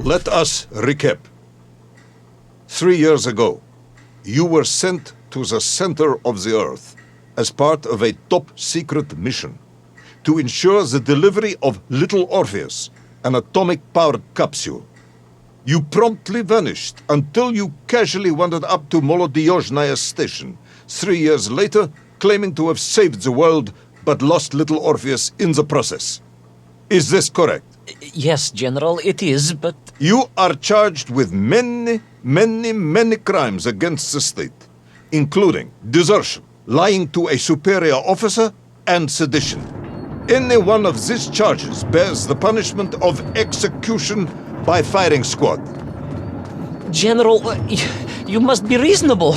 Let us recap. 3 years ago, you were sent to the center of the Earth as part of a top-secret mission to ensure the delivery of Little Orpheus, an atomic-powered capsule. You promptly vanished until you casually wandered up to Molodiyozhnaya station 3 years later, claiming to have saved the world but lost Little Orpheus in the process. Is this correct? Yes, General, it is, but... You are charged with many crimes against the state, including desertion, lying to a superior officer, and sedition. Any one of these charges bears the punishment of execution by firing squad. General, you must be reasonable.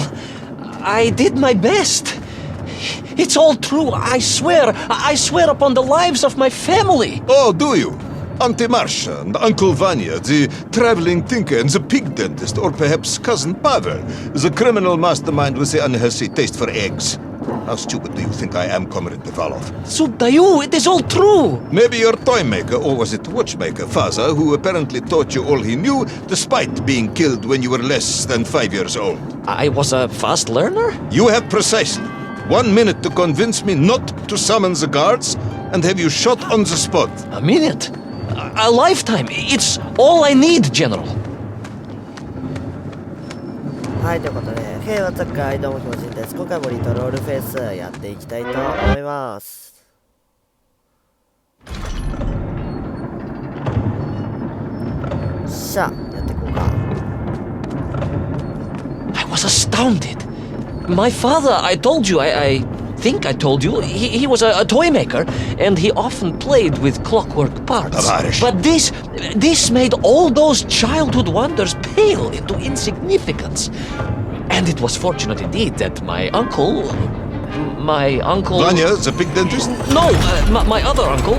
I did my best. It's all true, I swear. I swear upon the lives of my family. Oh, do you? Auntie Marcia and Uncle Vanya, the traveling thinker and the pig dentist, or perhaps Cousin Pavel, the criminal mastermind with the unhealthy taste for eggs. How stupid do you think I am, Comrade Devalov? Subdayu, it is all true. Maybe your toy maker, or was it watchmaker, father, who apparently taught you all he knew, despite being killed when you were less than 5 years old. I was a fast learner? You have precisely 1 minute to convince me not to summon the guards, and have you shot on the spot. A minute? A lifetime. It's all I need, General. はい、ということで、Hey, what's up, guys? どうもひもじんです。今回もリトルオルフェイスやっていきたいと思います。さあ、やっていこうか。I was astounded. My father, I told you, I think I told you, he was a toy maker, and he often played with clockwork parts. Tavarish. But this made all those childhood wonders pale into insignificance. And it was fortunate indeed that my uncle... Vanya, the pig dentist? No, my other uncle,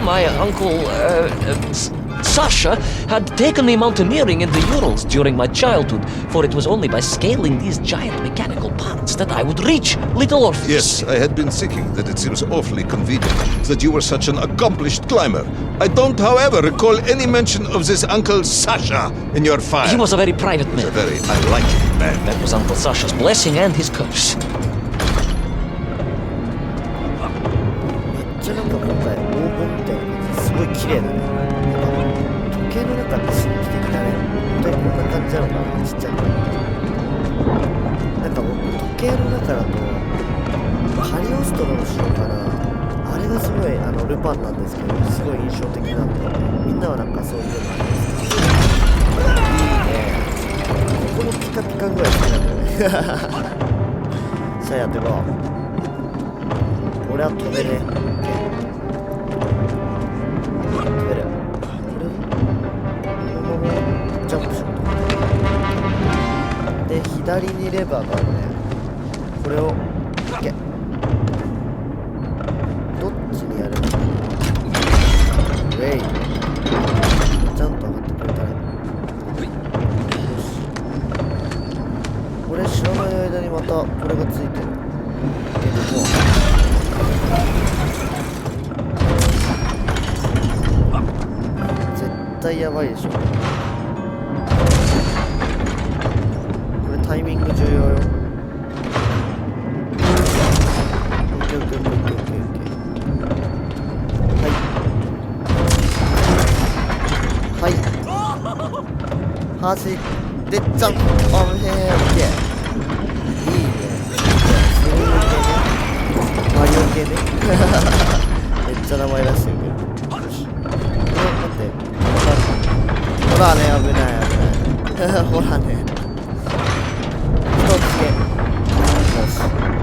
Sasha, had taken me mountaineering in the Urals during my childhood, for it was only by scaling these giant mechanical parts that I would reach Little Orpheus. Yes, I had been thinking that it seems awfully convenient that you were such an accomplished climber. I don't, however, recall any mention of this Uncle Sasha in your file. He was a very private man. A very unlikely man. That was Uncle Sasha's blessing and his curse. めっちゃなんか今回黄金みたいな感じですごい綺麗だね。時計の中って神秘的だね。本当にこんな感じなのかな、ちっちゃい頃。なんか僕時計の中だとカリオストロの城かな、あれがすごいルパンなんですけど、すごい印象的なんで、みんなはなんかそういうのありますか？いいね。ここのピカピカぐらい好きなんだよね。さあやっていこう。俺は飛べね。飛べる。ジャンプしようと。で、左にレバーがあるね。これをいけ。どっちにやるの？ウェイ。ちゃんと上がってくれたね。よし。これ知らない間にまたこれがついてる。でも絶対やばいでしょ。これタイミング重要よ。オッケーオッケーオッケーオッケーオッケー。はいはい走ってっちゃん。オッケーオッケー。いいね。すごいね。マリオ系ね。めっちゃ名前出してるけど。よし。これ待って。ほらね、危ない危ない。ほらね。一つけ。よし。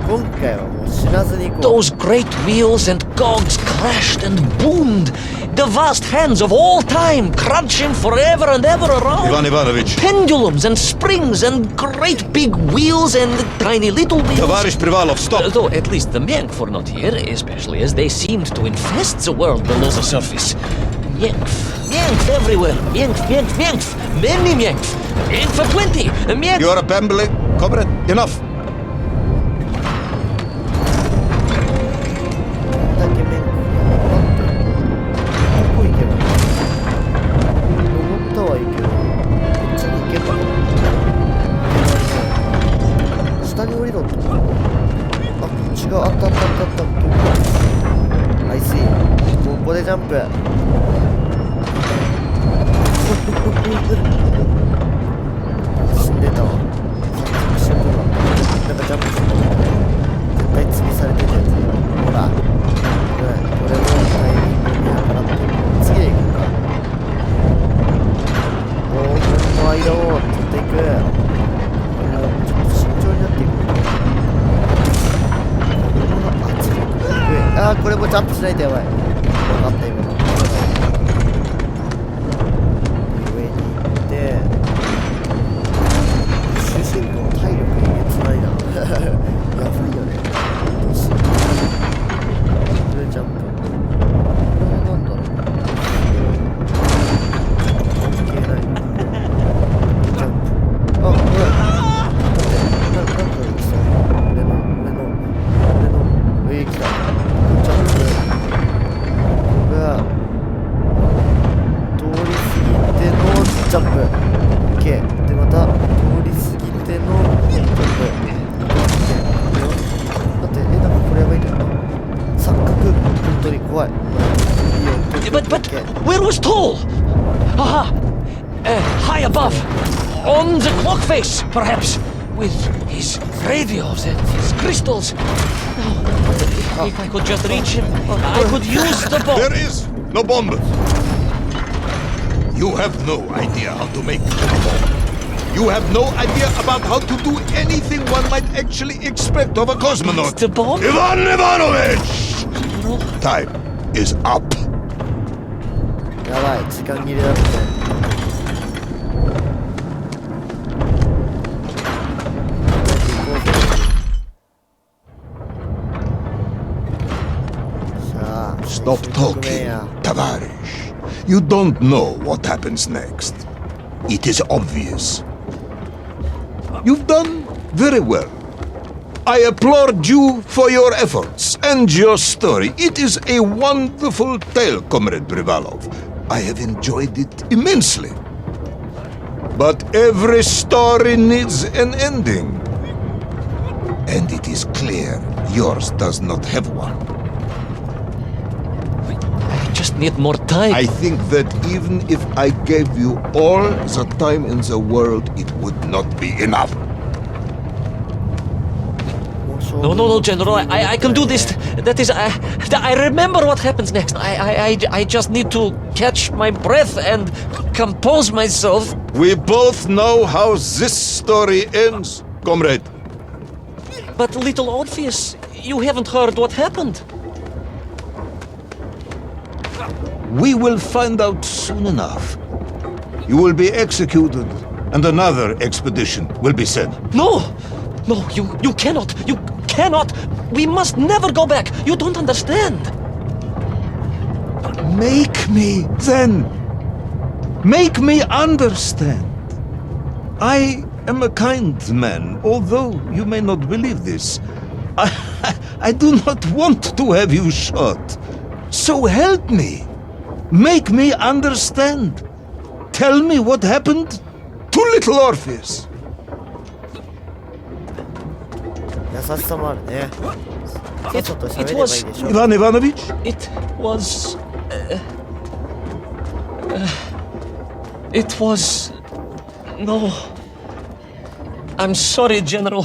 今回はもう知らずに行こう。Those great wheels and cogs crashed and boomed. The vast hands of all time crunching forever and ever around. Ivan Ivanovich. Pendulums and springs and great big wheels and tiny little wheels. Tavarish Privalov, stop! Though at least the Myank were not here, especially as they seemed to infest the world below the surface. Myank everywhere. Myank. Many Myank. Myank for 20. Myank. You are babbling, comrade. Enough. だけ面どこ行けばいい？登ったはいいけどちょっと慎重になっていく。圧力が低い。これもジャンプしないとやばい。分かった今の。上に行って主人公体力えげつないな。やばいよね。どうしよう。これジャンプ。これなんだろう。関係ない。ジャンプ。これ。なんか来そう。俺の上来た。ジャンプ。が通り過ぎてのジャンプ。OK。でまた通り過ぎてのジャンプ。待って、なんかこれやばいんだよな。錯覚、本当に怖い。But where was Toll? Aha! High above, on the clock face, perhaps, with his radios and his crystals. Now, if I could just reach him, I could use the bomb. There is no bomb. You have no idea how to make a bomb. You have no idea about how to do anything one might actually expect of a cosmonaut. The bomb? Ivan Ivanovich! Time is up. やばい、時間切れだって。Stop talking, Tavarish. You don't know what happens next. It is obvious. You've done very well. I applaud you for your efforts and your story. It is a wonderful tale, Comrade Privalov. I have enjoyed it immensely. But every story needs an ending. And it is clear yours does not have one. I just need more time. I think that even if I gave you all the time in the world, it would not be enough. No, General. I can do this. That is, I remember what happens next. I just need to catch my breath and compose myself. We both know how this story ends, comrade. But Little Orpheus, you haven't heard what happened. We will find out soon enough. You will be executed, and another expedition will be sent. No, you cannot. You cannot. We must never go back. You don't understand. Make me, then. Make me understand. I am a kind man, although you may not believe this. I do not want to have you shot. So help me. Make me understand. Tell me what happened to Little Orpheus. 優しさもあるね。さっさと喋ればいいでしょ。 Ivan Ivanovich? It was. It was. No. I'm sorry, General.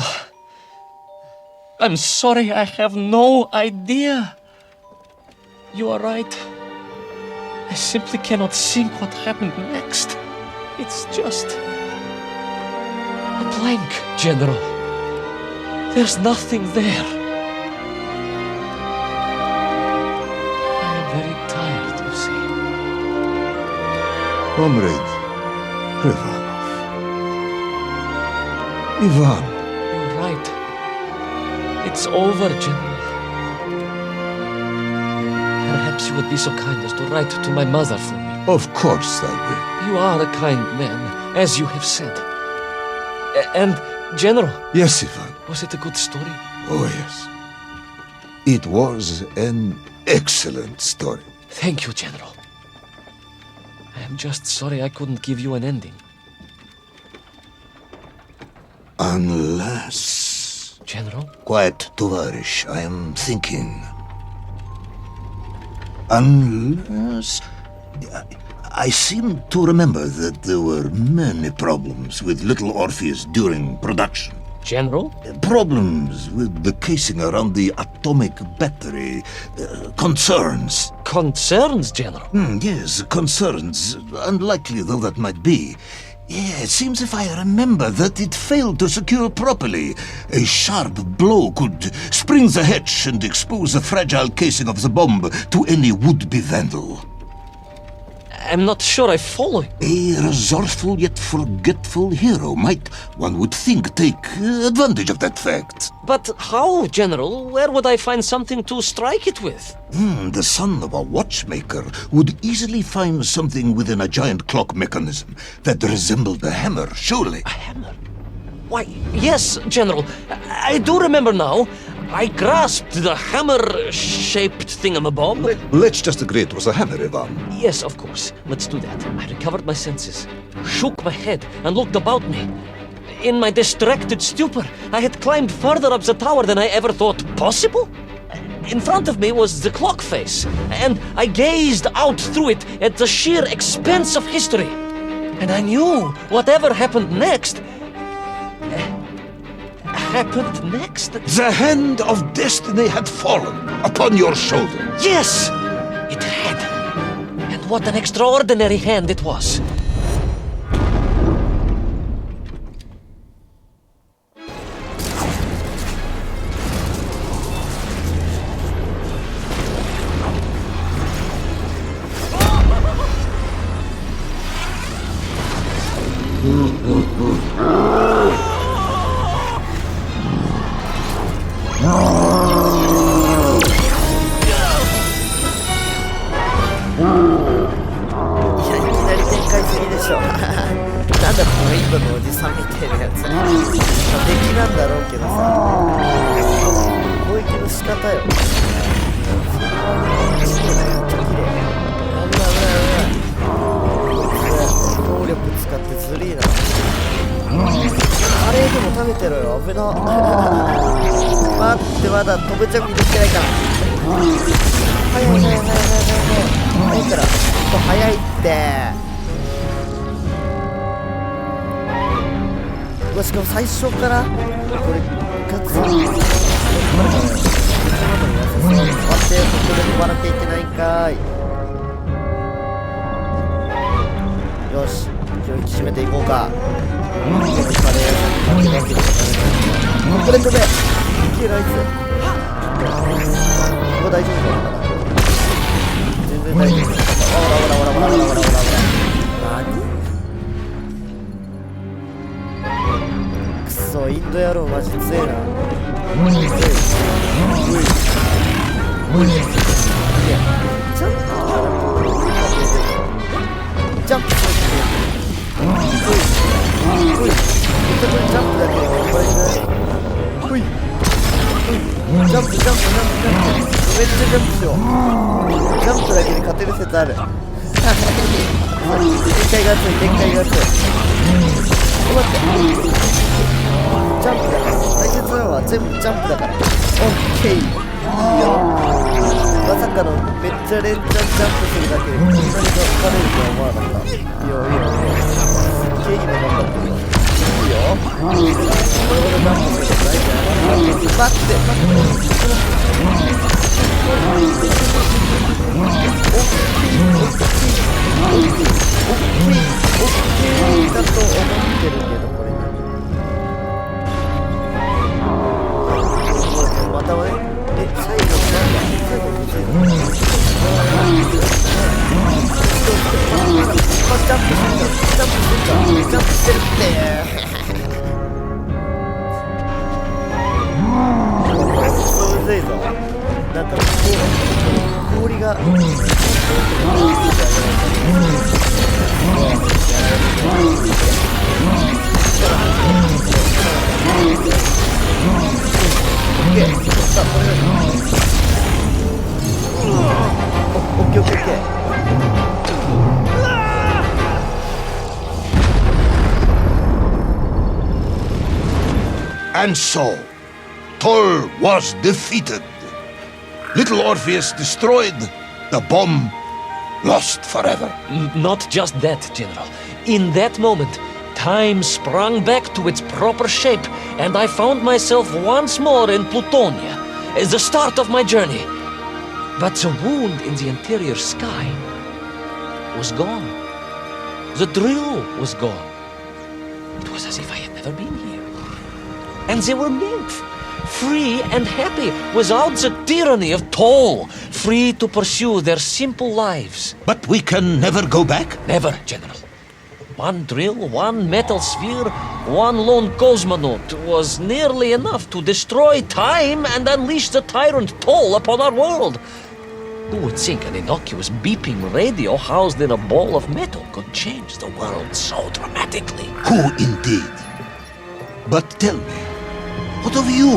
I'm sorry, I have no idea. You are right. I simply cannot think what happened next. It's just a blank, General. There's nothing there. I am very tired, you see. Comrade Privalov. Ivan. You're right. It's over, General. Perhaps you would be so kind as to write to my mother for me. Of course I will. You are a kind man, as you have said. And, General. Yes, Ivan. Was it a good story? Oh, yes. It was an excellent story. Thank you, General. I am just sorry I couldn't give you an ending. Unless... General? Quiet, Tovarish. I am thinking. Unless... I seem to remember that there were many problems with Little Orpheus during production. General? Problems with the casing around the atomic battery. Concerns. Concerns, General? Yes, concerns. Unlikely though that might be. Yeah, it seems if I remember that it failed to secure properly. A sharp blow could spring the hatch and expose the fragile casing of the bomb to any would-be vandal. I'm not sure I follow. A resourceful yet forgetful hero might, one would think, take advantage of that fact. But how, General? Where would I find something to strike it with? The son of a watchmaker would easily find something within a giant clock mechanism that resembled a hammer, surely. A hammer? Why, yes, General. I do remember now. I grasped the hammer-shaped thingamabob. Let's just agree it was a hammer, Ivan. Yes, of course. Let's do that. I recovered my senses, shook my head, and looked about me. In my distracted stupor, I had climbed further up the tower than I ever thought possible. In front of me was the clock face, and I gazed out through it at the sheer expanse of history. And I knew whatever happened next... happened next? The hand of destiny had fallen upon your shoulder. Yes! It had. And what an extraordinary hand it was.まだ飛ぶ着陸してないから早いからちょっと早いってしかも最初からこれガツン待ってここで飛ばなきゃいけないんかいよし気を引き締めていこうかこれ飛べいけないぜここ大丈夫だから全然大丈夫ほら何くそインド野郎マジ強えなジャンプするジャンプだけで頑張りないジャンプめっちゃジャンプしようジャンプだけで勝てる説ある展開が熱い待ってジャンプだから大切なのは全部ジャンプだからオッケーいいよまさかのめっちゃ連チャンジャンプするだけでこんなに疲れるとは思わなかったいいよケーキも頑張ってるいいよこれほどジャンプすると大事だ待ってだと思ってるけどこれまたね最後むずいのジャンプしてるってむずいぞなんか氷がAnd so, Thor was defeated. Little Orpheus destroyed, the bomb lost forever. Not just that, General. In that moment, time sprung back to its proper shape, and I found myself once more in Plutonia, as the start of my journey. But the wound in the interior sky was gone. The drill was gone. It was as if I had never been here. And they were nymph, free and happy, without the tyranny of toll, free to pursue their simple lives. But we can never go back? Never, General. One drill, one metal sphere, one lone cosmonaut was nearly enough to destroy time and unleash the tyrant toll upon our world. Who would think an innocuous beeping radio housed in a ball of metal could change the world so dramatically? Who indeed? But tell me, what of you?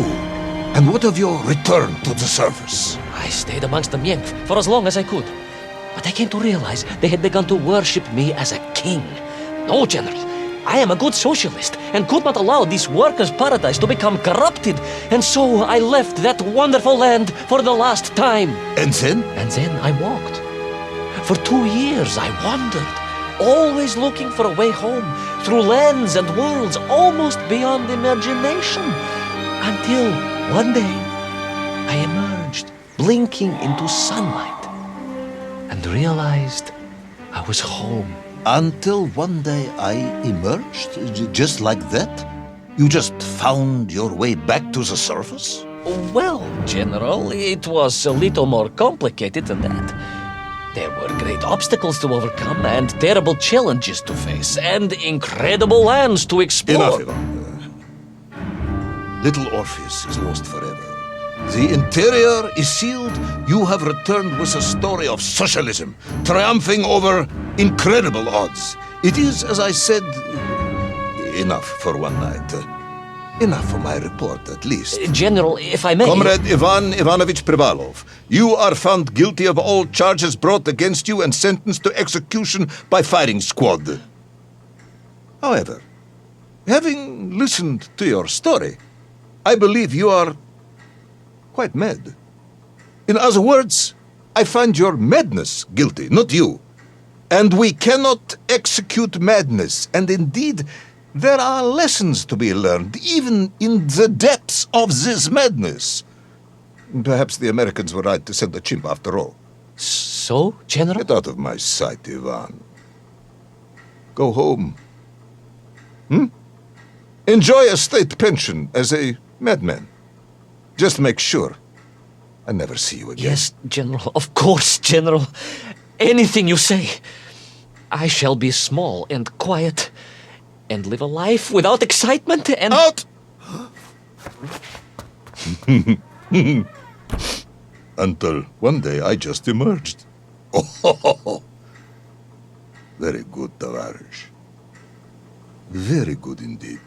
And what of your return to the surface? I stayed amongst the Myenk for as long as I could. But I came to realize they had begun to worship me as a king. No, General. I am a good socialist and could not allow this workers' paradise to become corrupted. And so I left that wonderful land for the last time. And then? And then I walked. For 2 years I wandered, always looking for a way home, through lands and worlds almost beyond imagination. Until one day I emerged, blinking into sunlight, and realized I was home. Until one day I emerged, just like that? You just found your way back to the surface? Well, General, it was a little more complicated than that. There were great obstacles to overcome and terrible challenges to face and incredible lands to explore. Enough, Ivan. Little Orpheus is lost forever. The interior is sealed. You have returned with a story of socialism, triumphing over incredible odds. It is, as I said, enough for one night. Enough for my report, at least. General, if I may... Comrade Ivan Ivanovich Privalov, you are found guilty of all charges brought against you and sentenced to execution by firing squad. However, having listened to your story, I believe you are quite mad. In other words, I find your madness guilty, not you. And we cannot execute madness. And indeed, there are lessons to be learned, even in the depths of this madness. Perhaps the Americans were right to send a chimp after all. So, General? Get out of my sight, Ivan. Go home. Enjoy a state pension as a madman. Just make sure I never see you again. Yes, General. Of course, General. Anything you say. I shall be small and quiet and live a life without excitement and... Out! Until one day I just emerged. Oh, very good, Tavarish. Very good indeed.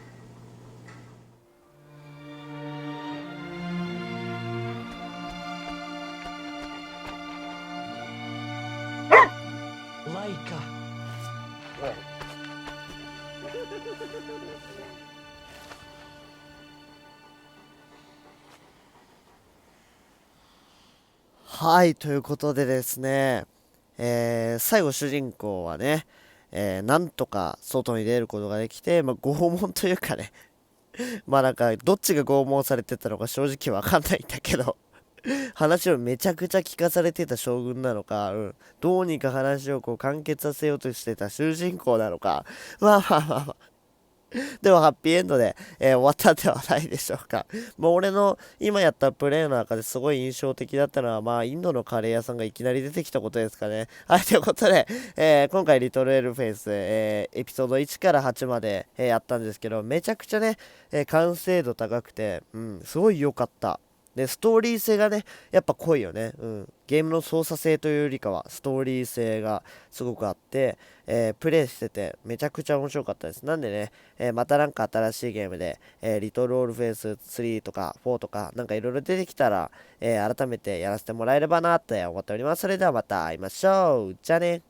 Laika. はい、ということでですね、最後主人公はね、なんとか外に出ることができて、拷問というかね、なんかどっちが拷問されてたのか正直わかんないんだけど、話をめちゃくちゃ聞かされてた将軍なのか、どうにか話を完結させようとしてた主人公なのか、でもハッピーエンドで、終わったんではないでしょうか。俺の今やったプレイの中ですごい印象的だったのは、インドのカレー屋さんがいきなり出てきたことですかね。はい、ということで、今回リトルエルフェイス、エピソード1から8まで、やったんですけど、めちゃくちゃね、完成度高くて、すごい良かった。で、ストーリー性がね、やっぱ濃いよね。ゲームの操作性というよりかは、ストーリー性がすごくあって、プレイしててめちゃくちゃ面白かったです。なんでね、またなんか新しいゲームで、リトルオールフェイス3とか4とかなんかいろいろ出てきたら、改めてやらせてもらえればなって思っております。それではまた会いましょう。じゃあね。